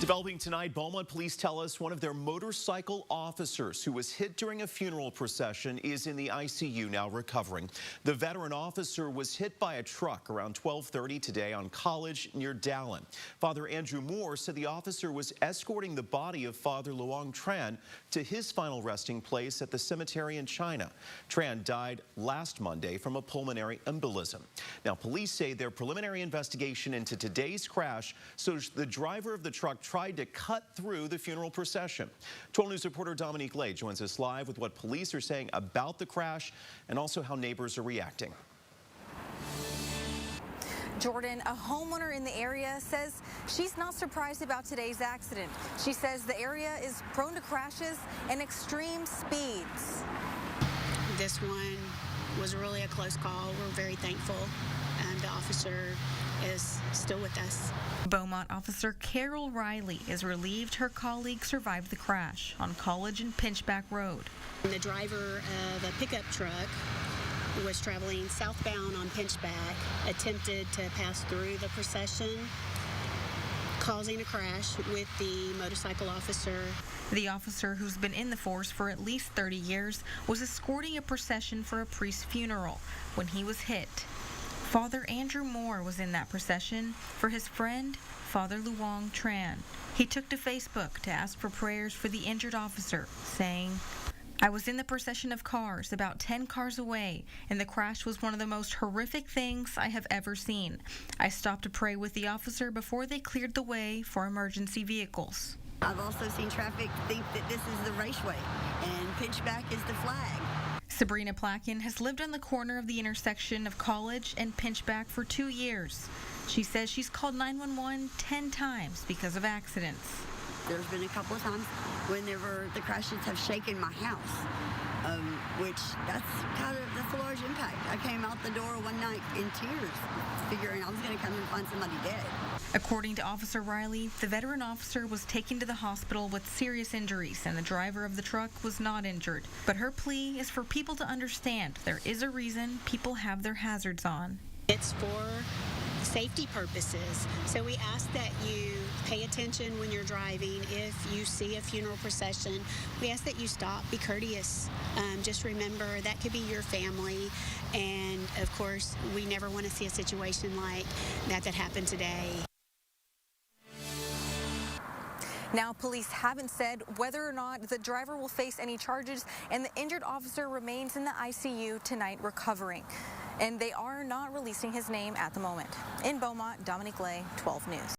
Developing tonight, Beaumont Police tell us one of their motorcycle officers who was hit during a funeral procession is in the ICU now recovering. The veteran officer was hit by a truck around 12:30 today on College near Dallin. Father Andrew Moore said the officer was escorting the body of Father Luong Tran to his final resting place at the cemetery in China. Tran died last Monday from a pulmonary embolism. Now, police say their preliminary investigation into today's crash shows the driver of the truck tried to cut through the funeral procession. 12 News reporter Dominique Lay joins us live with what police are saying about the crash and also how neighbors are reacting. Jordan, a homeowner in the area, says she's not surprised about today's accident. She says the area is prone to crashes and extreme speeds. This one was really a close call. We're very thankful. The officer is still with us. Beaumont officer Carol Riley is relieved her colleague survived the crash on College and Pinchback Road. The driver of a pickup truck was traveling southbound on Pinchback, attempted to pass through the procession, causing a crash with the motorcycle officer. The officer, who's been in the force for at least 30 years, was escorting a procession for a priest's funeral when he was hit. Father Andrew Moore was in that procession for his friend, Father Luong Tran. He took to Facebook to ask for prayers for the injured officer, saying, "I was in the procession of cars about 10 cars away, and the crash was one of the most horrific things I have ever seen. I stopped to pray with the officer before they cleared the way for emergency vehicles." I've also seen traffic think that this is the raceway, and Pinchback is the flag. Sabrina Placken has lived on the corner of the intersection of College and Pinchback for 2 years. She says she's called 911 10 times because of accidents. There's been a couple of times whenever the crashes have shaken my house, which that's a large impact. I came out the door one night in tears, figuring I was going to come and find somebody dead. According to Officer Riley, the veteran officer was taken to the hospital with serious injuries, and the driver of the truck was not injured. But her plea is for people to understand there is a reason people have their hazards on. It's for safety purposes. So we ask that you pay attention when you're driving. If you see a funeral procession, we ask that you stop, be courteous. Just remember that could be your family. And of course, we never want to see a situation like that happened today. Now, police haven't said whether or not the driver will face any charges, and the injured officer remains in the ICU tonight recovering. And they are not releasing his name at the moment. In Beaumont, Dominique Lay, 12 News.